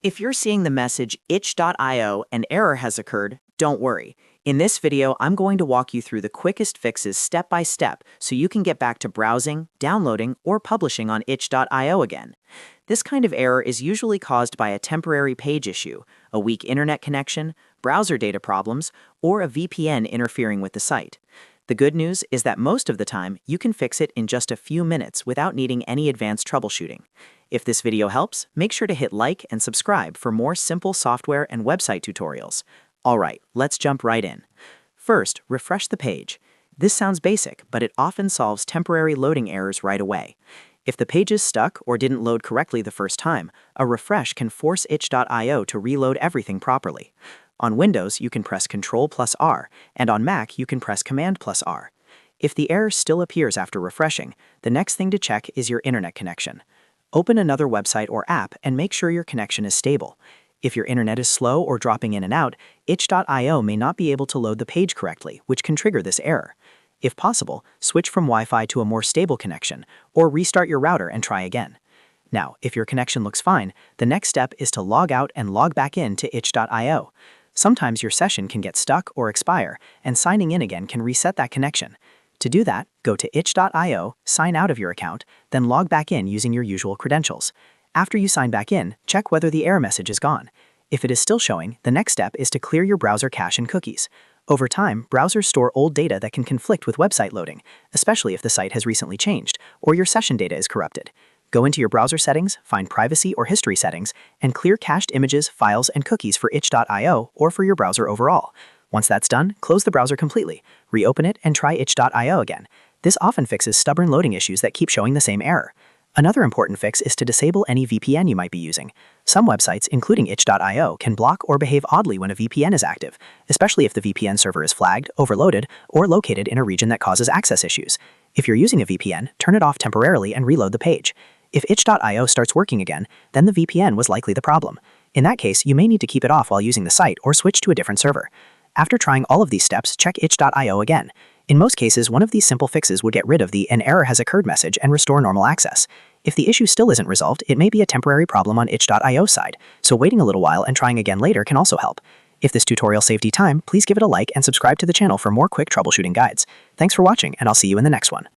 If you're seeing the message itch.io and error has occurred, don't worry. In this video, I'm going to walk you through the quickest fixes step by step so you can get back to browsing, downloading, or publishing on itch.io again. This kind of error is usually caused by a temporary page issue, a weak internet connection, browser data problems, or a VPN interfering with the site. The good news is that most of the time, you can fix it in just a few minutes without needing any advanced troubleshooting. If this video helps, make sure to hit like and subscribe for more simple software and website tutorials. Alright, let's jump right in. First, refresh the page. This sounds basic, but it often solves temporary loading errors right away. If the page is stuck or didn't load correctly the first time, a refresh can force itch.io to reload everything properly. On Windows, you can press Ctrl+R, and on Mac, you can press Command+R. If the error still appears after refreshing, the next thing to check is your internet connection. Open another website or app and make sure your connection is stable. If your internet is slow or dropping in and out, itch.io may not be able to load the page correctly, which can trigger this error. If possible, switch from Wi-Fi to a more stable connection, or restart your router and try again. Now, if your connection looks fine, the next step is to log out and log back in to itch.io. Sometimes your session can get stuck or expire, and signing in again can reset that connection. To do that, go to itch.io, sign out of your account, then log back in using your usual credentials. After you sign back in, check whether the error message is gone. If it is still showing, the next step is to clear your browser cache and cookies. Over time, browsers store old data that can conflict with website loading, especially if the site has recently changed or your session data is corrupted. Go into your browser settings, find Privacy or History settings, and clear cached images, files, and cookies for itch.io or for your browser overall. Once that's done, close the browser completely, reopen it, and try itch.io again. This often fixes stubborn loading issues that keep showing the same error. Another important fix is to disable any VPN you might be using. Some websites, including itch.io, can block or behave oddly when a VPN is active, especially if the VPN server is flagged, overloaded, or located in a region that causes access issues. If you're using a VPN, turn it off temporarily and reload the page. If itch.io starts working again, then the VPN was likely the problem. In that case, you may need to keep it off while using the site or switch to a different server. After trying all of these steps, check itch.io again. In most cases, one of these simple fixes would get rid of the "an error has occurred" message and restore normal access. If the issue still isn't resolved, it may be a temporary problem on itch.io's side, so waiting a little while and trying again later can also help. If this tutorial saved you time, please give it a like and subscribe to the channel for more quick troubleshooting guides. Thanks for watching, and I'll see you in the next one.